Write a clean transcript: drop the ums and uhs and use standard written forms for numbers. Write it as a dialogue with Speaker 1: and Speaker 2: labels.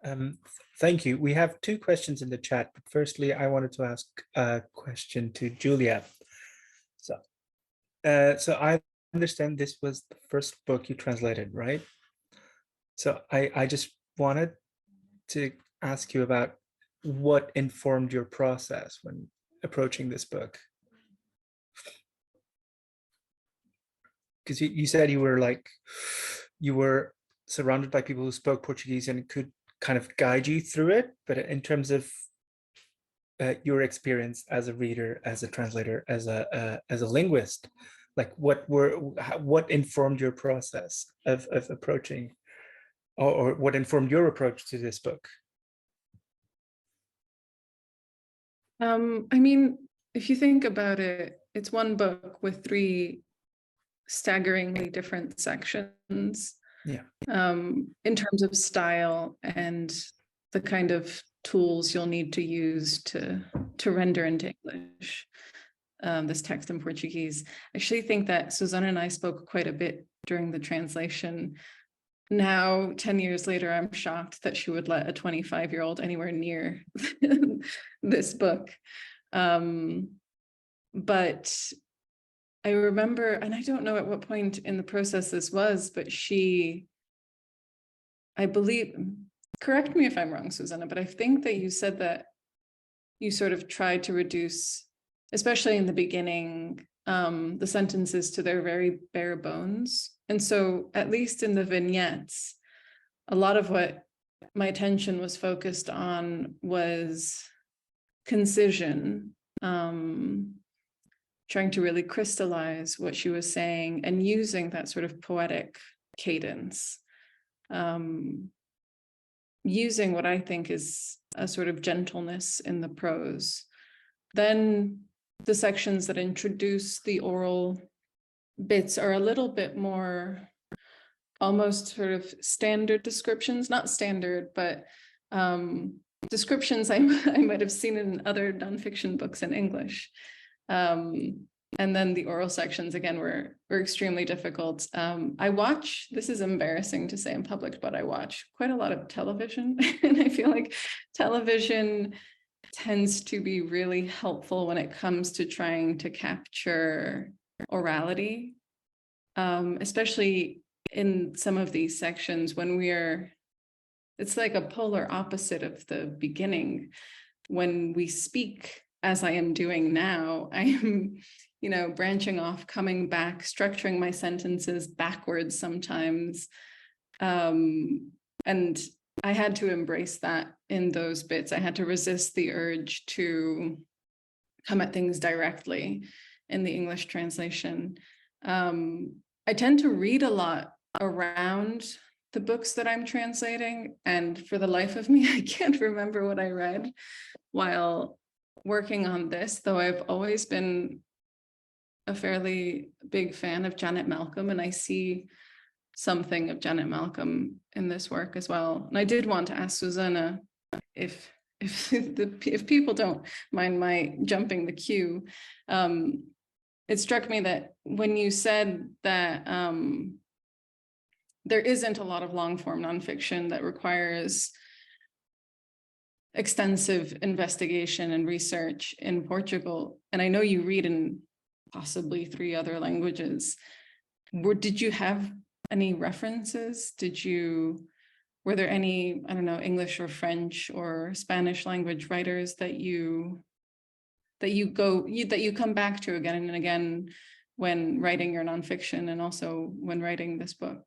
Speaker 1: Thank you. We have two questions in the chat, but firstly, I wanted to ask a question to Julia. So I understand this was the first book you translated, right? So I just wanted to ask you about what informed your process when approaching this book. Because you said you were surrounded by people who spoke Portuguese and could kind of guide you through it, but in terms of your experience as a reader, as a translator, as a linguist, like what informed your process of approaching, or what informed your approach to this book?
Speaker 2: I mean, if you think about it, it's one book with 3 staggeringly different sections.
Speaker 1: Yeah.
Speaker 2: In terms of style and the kind of tools you'll need to use to render into English this text in Portuguese. I actually think that Susana and I spoke quite a bit during the translation. Now, 10 years later, I'm shocked that she would let a 25-year-old anywhere near this book. But I remember, and I don't know at what point in the process this was, but I believe, correct me if I'm wrong, Susana, but I think that you said that you sort of tried to reduce, especially in the beginning, the sentences to their very bare bones. And so at least in the vignettes, a lot of what my attention was focused on was concision, trying to really crystallize what she was saying and using that sort of poetic cadence, using what I think is a sort of gentleness in the prose. Then the sections that introduce the oral bits are a little bit more almost sort of standard descriptions, not standard, but descriptions I might have seen in other nonfiction books in English. And then the oral sections, again, were extremely difficult. I watch, this is embarrassing to say in public, but I watch quite a lot of television. And I feel like television tends to be really helpful when it comes to trying to capture orality, especially in some of these sections when it's like a polar opposite of the beginning. When we speak, as I am doing now, I am, branching off, coming back, structuring my sentences backwards sometimes. And I had to embrace that in those bits. I had to resist the urge to come at things directly in the English translation. I tend to read a lot around the books that I'm translating, and for the life of me, I can't remember what I read while working on this, though I've always been a fairly big fan of Janet Malcolm, and I see something of Janet Malcolm in this work as well. And I did want to ask Susana, if people don't mind my jumping the queue, it struck me that when you said that there isn't a lot of long form nonfiction that requires extensive investigation and research in Portugal, and I know you read in possibly 3 other languages, did you have any references? Were there any, I don't know, English or French or Spanish language writers that you come back to again and again when writing your nonfiction and also when writing this book?